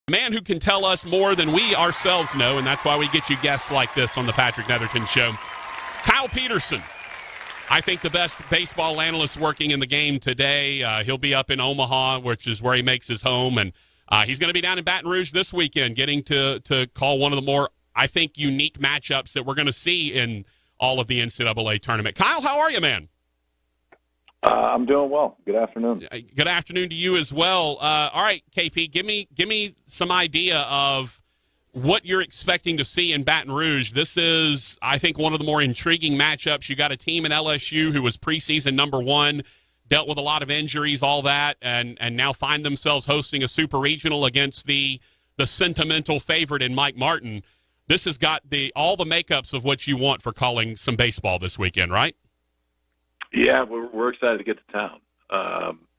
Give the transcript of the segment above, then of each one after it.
Man who can tell us more than we ourselves know, and that's why we get you guests like this on the Patrick Netherton Show. Kyle Peterson, I think the best baseball analyst working in the game today. He'll be up in Omaha, which is where he makes his home, and he's going to be down in Baton Rouge this weekend, getting to call one of the more, I think, unique matchups that we're going to see in all of the NCAA tournament. Kyle, how are you, man? I'm doing well. Good afternoon. Good afternoon to you as well. All right, KP, give me some idea of what you're expecting to see in Baton Rouge. This is, I think, one of the more intriguing matchups. You got a team in LSU who was preseason number one, dealt with a lot of injuries, all that, and now find themselves hosting a super regional against the sentimental favorite in Mike Martin. This has got all the makeups of what you want for calling some baseball this weekend, right? Yeah, we're excited to get to town.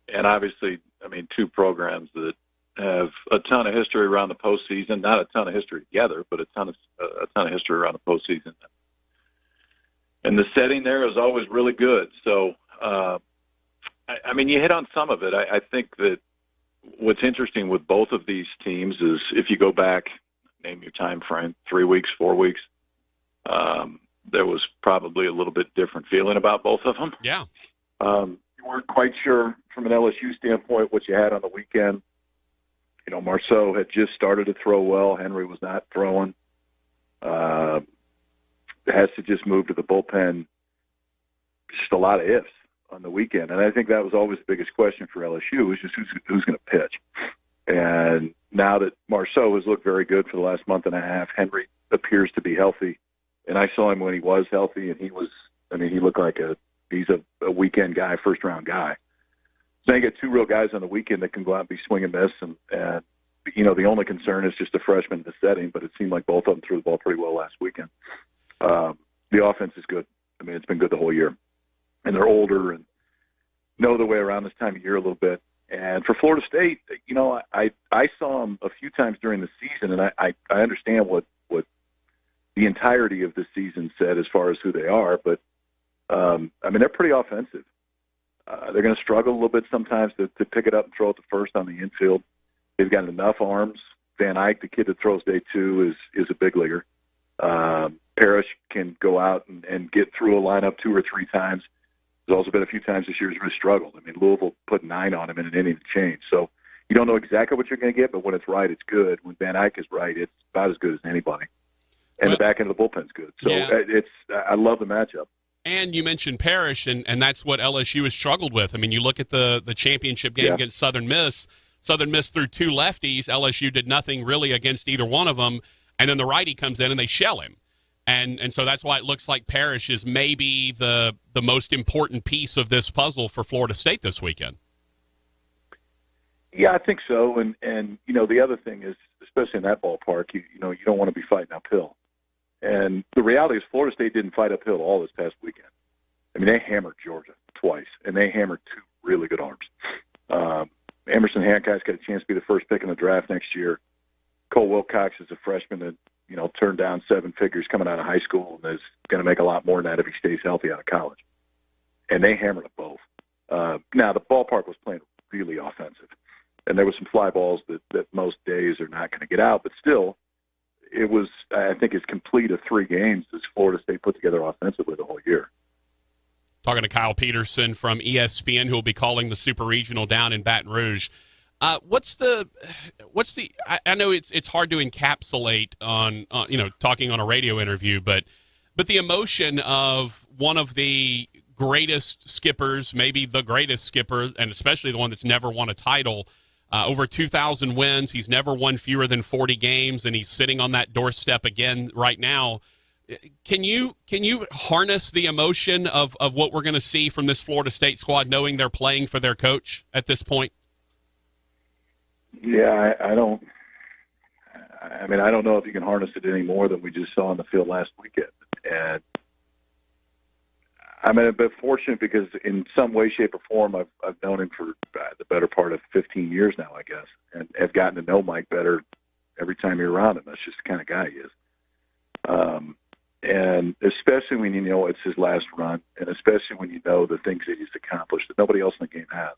And obviously, I mean, two programs that have a ton of history around the postseason, not a ton of history together, but a ton of history around the postseason. And the setting there is always really good. So, I mean, you hit on some of it. I think that what's interesting with both of these teams is if you go back, name your time frame, 3 weeks, 4 weeks, there was probably a little bit different feeling about both of them. Yeah. You weren't quite sure from an LSU standpoint what you had on the weekend. You know, Marceau had just started to throw well. Henry was not throwing. Has to just move to the bullpen. Just a lot of ifs on the weekend. And I think that was always the biggest question for LSU was just who's going to pitch. And now that Marceau has looked very good for the last month and a half, Henry appears to be healthy. And I saw him when he was healthy, and he looked like he's a weekend guy, first-round guy. So you get two real guys on the weekend that can go out and be swing and miss. And you know, the only concern is just a freshman in the setting, but it seemed like both of them threw the ball pretty well last weekend. The offense is good. I mean, it's been good the whole year. And they're older and know their way around this time of year a little bit. And for Florida State, you know, I saw them a few times during the season, and I understand what the entirety of the season said as far as who they are, but I mean, they're pretty offensive. They're going to struggle a little bit sometimes to pick it up and throw it to first on the infield. They've got enough arms. Van Eyck, the kid that throws day two, is a big leaguer. Parrish can go out and get through a lineup 2 or 3 times. There's also been a few times this year he's really struggled. I mean, Louisville put 9 on him in an inning to change. So you don't know exactly what you're going to get, but when it's right, it's good. When Van Eyck is right, it's about as good as anybody. And the back end of the bullpen's good. So I love the matchup. And you mentioned Parrish, and that's what LSU has struggled with. I mean, you look at the championship game against Southern Miss. Southern Miss threw 2 lefties. LSU did nothing really against either one of them. And then the righty comes in and they shell him. And so that's why it looks like Parrish is maybe the most important piece of this puzzle for Florida State this weekend. Yeah, I think so. And you know, the other thing is, especially in that ballpark, you know, you don't want to be fighting uphill. And the reality is Florida State didn't fight uphill all this past weekend. I mean, they hammered Georgia twice, and they hammered 2 really good arms. Emerson Hancock's got a chance to be the first pick in the draft next year. Cole Wilcox is a freshman that, you know, turned down 7 figures coming out of high school and is going to make a lot more than that if he stays healthy out of college. And they hammered them both. Now, the ballpark was playing really offensive, and there were some fly balls that most days are not going to get out, but still, it was, I think, as complete of 3 games as Florida State put together offensively the whole year. Talking to Kyle Peterson from ESPN, who will be calling the Super Regional down in Baton Rouge. What's the? I know it's hard to encapsulate on you know, talking on a radio interview, but the emotion of one of the greatest skippers, maybe the greatest skipper, and especially the one that's never won a title. Over 2,000 wins. He's never won fewer than 40 games, and he's sitting on that doorstep again right now. Can you harness the emotion of what we're going to see from this Florida State squad, knowing they're playing for their coach at this point? Yeah, I don't. I mean, I don't know if you can harness it any more than we just saw on the field last weekend. And I'm a bit fortunate because in some way, shape, or form, I've known him for the better part of 15 years now, I guess, and have gotten to know Mike better every time you're around him. That's just the kind of guy he is. And especially when you know it's his last run, and especially when you know the things that he's accomplished that nobody else in the game has.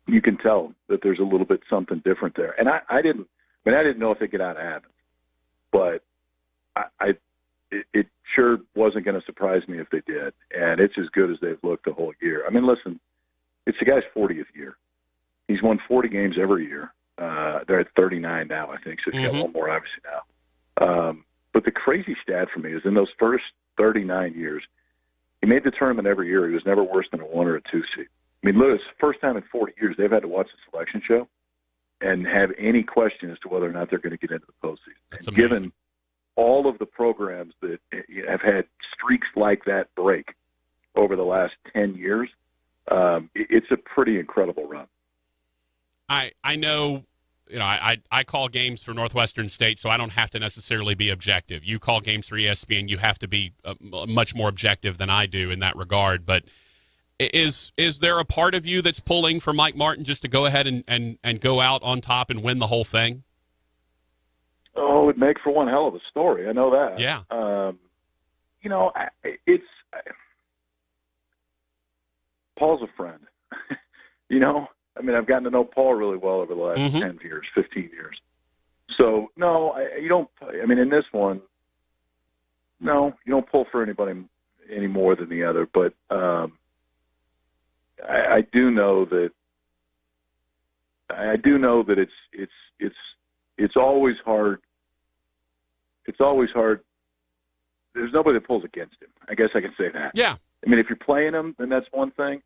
you can tell that there's a little bit something different there. And I didn't know if they get out of Athens, but it sure wasn't going to surprise me if they did. And it's as good as they've looked the whole year. I mean, listen, it's the guy's 40th year. He's won 40 games every year. They're at 39 now, I think, so he's got one more obviously now. But the crazy stat for me is in those first 39 years, he made the tournament every year. He was never worse than a 1 or a 2 seed. I mean, look, it's the first time in 40 years they've had to watch the selection show and have any question as to whether or not they're going to get into the postseason. And given all of the programs that have had streaks like that break over the last 10 years, it's a pretty incredible run. I know, I call games for Northwestern State, so I don't have to necessarily be objective. You call games for ESPN, you have to be much more objective than I do in that regard. But is there a part of you that's pulling for Mike Martin just to go ahead and go out on top and win the whole thing? Oh, it'd make for one hell of a story. I know that. Yeah. Paul's a friend. I mean, I've gotten to know Paul really well over the last 10 years, 15 years. So, no, you don't – I mean, in this one, no, you don't pull for anybody any more than the other. But I do know that it's always hard. It's always hard. There's nobody that pulls against him. I guess I can say that. Yeah. I mean, if you're playing him, then that's one thing.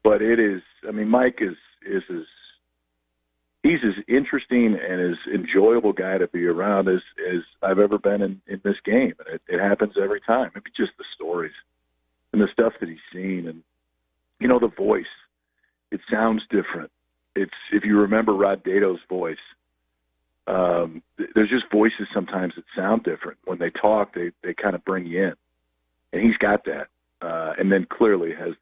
But it is. I mean, Mike is he's as interesting and as enjoyable guy to be around as I've ever been in this game. And it happens every time. Maybe just the stories and the stuff that he's seen, and the voice. It sounds different. It's if you remember Rod Dato's voice. There's just voices sometimes that sound different. When they talk, they kind of bring you in, and he's got that. And then clearly has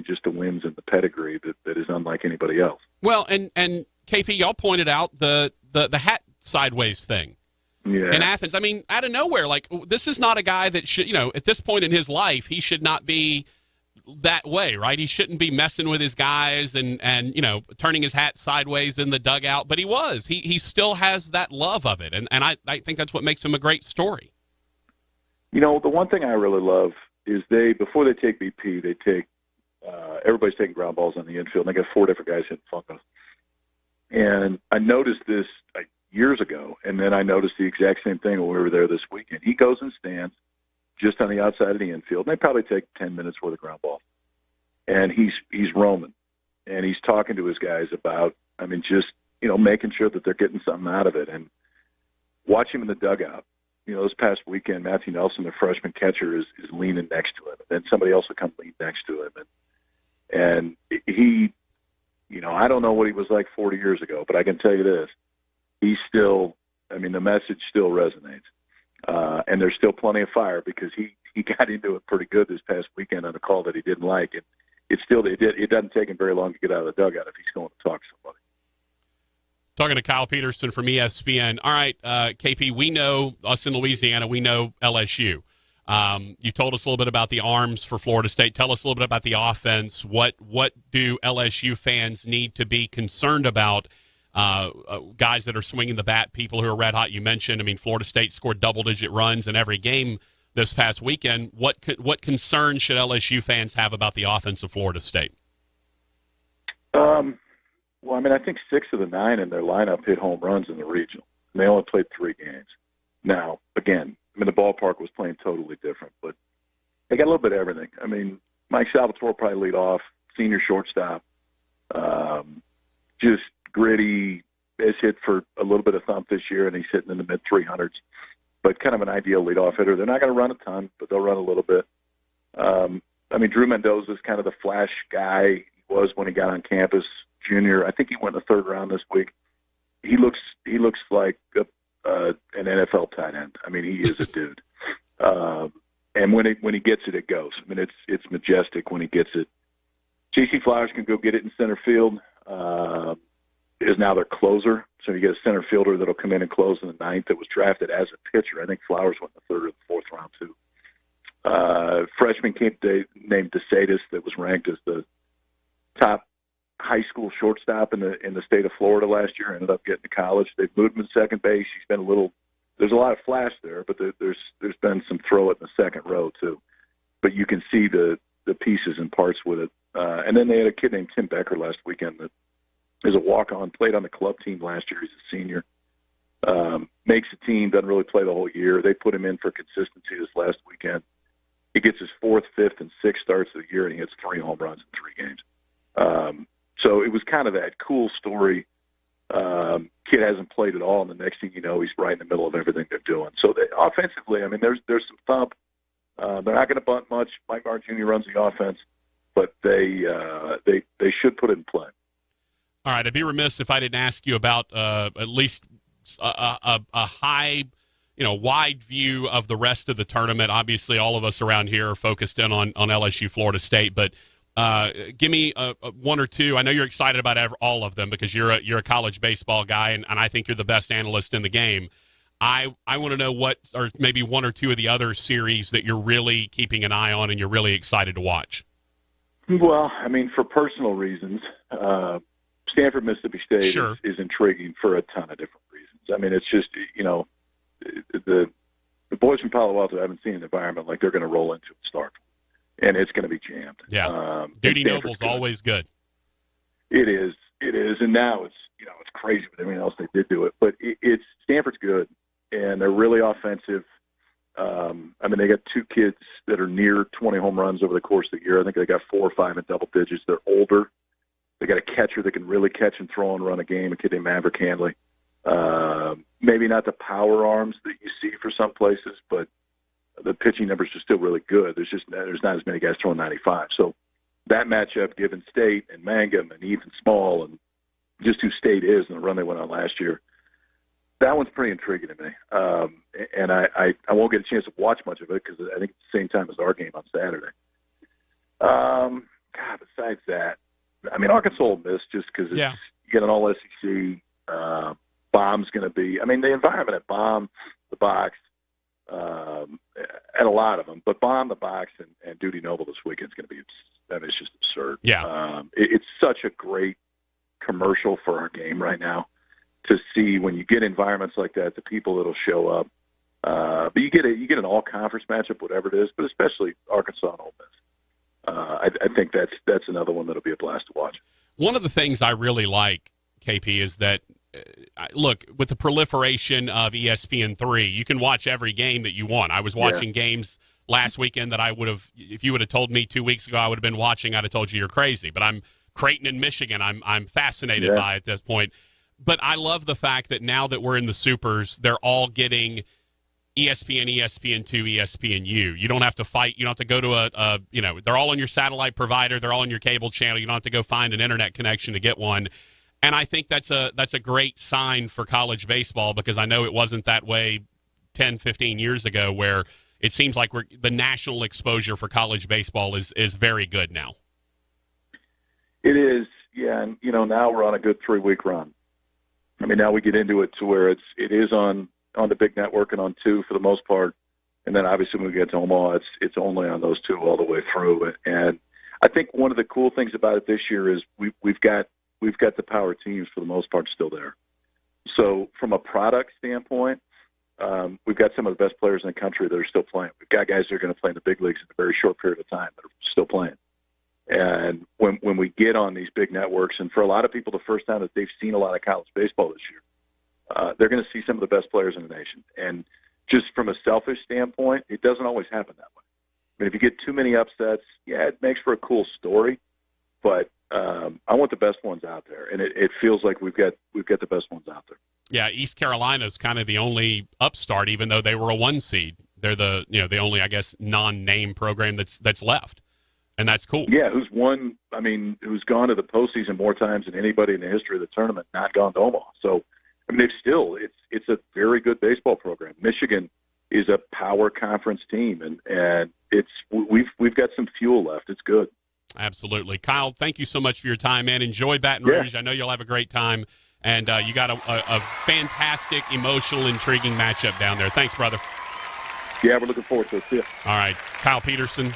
just the wins and the pedigree that is unlike anybody else. Well, and KP, y'all pointed out the hat sideways thing in Athens. I mean, out of nowhere, like, this is not a guy that should, at this point in his life, he should not be that way, right? He shouldn't be messing with his guys and turning his hat sideways in the dugout, but he was. He still has that love of it, and I think that's what makes him a great story. The one thing I really love is before they take BP, they take everybody's taking ground balls on the infield, and they got 4 different guys hitting funkos. And I noticed this years ago, and then I noticed the exact same thing when we were there this weekend. He goes and stands just on the outside of the infield, and they probably take 10 minutes worth of ground ball. And he's roaming, and he's talking to his guys about, just, making sure that they're getting something out of it. And watch him in the dugout. This past weekend, Matthew Nelson, the freshman catcher, is leaning next to him. And then somebody else will come lean next to him. And he, I don't know what he was like 40 years ago, but I can tell you this. He's still, the message still resonates. And there's still plenty of fire because he got into it pretty good this past weekend on a call that he didn't like. And it doesn't take him very long to get out of the dugout if he's going to talk to somebody. Talking to Kyle Peterson from ESPN. All right, KP, we know us in Louisiana. We know LSU. You told us a little bit about the arms for Florida State. Tell us a little bit about the offense. What do LSU fans need to be concerned about? Guys that are swinging the bat, people who are red hot. You mentioned, Florida State scored double-digit runs in every game this past weekend. What concerns should LSU fans have about the offense of Florida State? Well, I think 6 of the 9 in their lineup hit home runs in the regional. And they only played 3 games. Now, again, the ballpark was playing totally different, but they got a little bit of everything. Mike Salvatore probably lead off, senior shortstop, just gritty, has hit for a little bit of thump this year, and he's hitting in the mid-300s, but kind of an ideal leadoff hitter. They're not going to run a ton, but they'll run a little bit. Drew Mendoza's kind of the flash guy he was when he got on campus. Junior, I think he went in the 3rd round this week. He looks like an NFL tight end. He is a dude. And when he gets it, it goes. It's majestic when he gets it. J.C. Flowers can go get it in center field. Is now their closer. So you get a center fielder that'll come in and close in the 9th that was drafted as a pitcher. I think Flowers went in the 3rd or the 4th round too. Freshman named DeSatis that was ranked as the top high school shortstop in the state of Florida last year. Ended up getting to college. They've moved him to second base. He's been a little. There's a lot of flash there, but there's been some throw it in the second row too. But you can see the pieces and parts with it. And then they had a kid named Tim Becker last weekend that is a walk-on, played on the club team last year. He's a senior. Makes the team, doesn't really play the whole year. They put him in for consistency this last weekend. He gets his 4th, 5th, and 6th starts of the year, and he hits 3 home runs in 3 games. So it was kind of that cool story. Kid hasn't played at all, and the next thing you know, he's right in the middle of everything they're doing. So offensively, I mean, there's some thump. They're not going to bunt much. Mike Martin Jr. runs the offense, but they should put it in play. All right, I'd be remiss if I didn't ask you about at least a high, wide view of the rest of the tournament. Obviously, all of us around here are focused in on LSU, Florida State, but give me one or two. I know you're excited about all of them because you're a college baseball guy, and I think you're the best analyst in the game. I want to know what, or maybe one or two of the other series that you're really keeping an eye on and you're really excited to watch. Well, I mean, for personal reasons, Stanford, Mississippi State sure. is intriguing for a ton of different reasons. I mean, it's just, the boys from Palo Alto haven't seen an environment like they're going to roll into and start. And it's going to be jammed. Yeah. Duty Noble's always good. It is. And now it's crazy with everything else they did do it. But it's Stanford's good, and they're really offensive. I mean, they got 2 kids that are near 20 home runs over the course of the year. I think they got 4 or 5 in double digits. They're older. They got a catcher that can really catch and throw and run a game, a kid named Maverick Handley. Maybe not the power arms that you see for some places, but the pitching numbers are still really good. There's not as many guys throwing 95. So that matchup, given State and Mangum and Ethan Small and just who State is and the run they went on last year, that one's pretty intriguing to me. And I won't get a chance to watch much of it because I think it's the same time as our game on Saturday. Besides that, I mean, Arkansas will miss just because you get an all-SEC. Bomb's going to be – I mean, the environment at Bomb, the box, and a lot of them, but Bomb, the box, and Duty Noble this weekend is going to be – I mean, it's just absurd. Yeah. It's such a great commercial for our game right now to see when you get environments like that, the people that'll show up. But you get an all-conference matchup, whatever it is, but especially Arkansas and Ole Miss. I think that's another one that'll be a blast to watch. One of the things I really like, KP, is that look, with the proliferation of ESPN3, you can watch every game that you want. I was watching games last weekend that I would have, if you would have told me 2 weeks ago I would have been watching, I'd have told you you're crazy. But I'm Creighton in Michigan. I'm fascinated by it at this point. But I love the fact that now that we're in the Supers, they're all getting ESPN, ESPN2, ESPNU. You don't have to fight. You don't have to go to they're all on your satellite provider. They're all on your cable channel. You don't have to go find an internet connection to get one. And I think that's a great sign for college baseball because I know it wasn't that way 10, 15 years ago where it seems like the national exposure for college baseball is very good now. It is, yeah. And, now we're on a good 3-week run. I mean, now we get into it to where it is on the big network and on 2 for the most part. And then obviously when we get to Omaha, it's only on those 2 all the way through. And I think one of the cool things about it this year is we've got the power teams for the most part still there. So from a product standpoint, we've got some of the best players in the country that are still playing. We've got guys that are going to play in the big leagues in a very short period of time that are still playing. And when we get on these big networks, and for a lot of people, the first time that they've seen a lot of college baseball this year, they're going to see some of the best players in the nation. And just from a selfish standpoint, it doesn't always happen that way. I mean, if you get too many upsets, it makes for a cool story, but I want the best ones out there, and it feels like we've got the best ones out there. Yeah, East Carolina's kind of the only upstart, even though they were a 1 seed. They're the only, I guess, non-name program that's left, and that's cool. Yeah, who's gone to the postseason more times than anybody in the history of the tournament, not gone to Omaha. So, I mean, it's a very good baseball program. Michigan is a power conference team, and we've got some fuel left. It's good. Absolutely. Kyle, thank you so much for your time, man. Enjoy Baton Rouge. I know you'll have a great time. And you got a fantastic, emotional, intriguing matchup down there. Thanks, brother. Yeah, we're looking forward to it. See ya. All right. Kyle Peterson,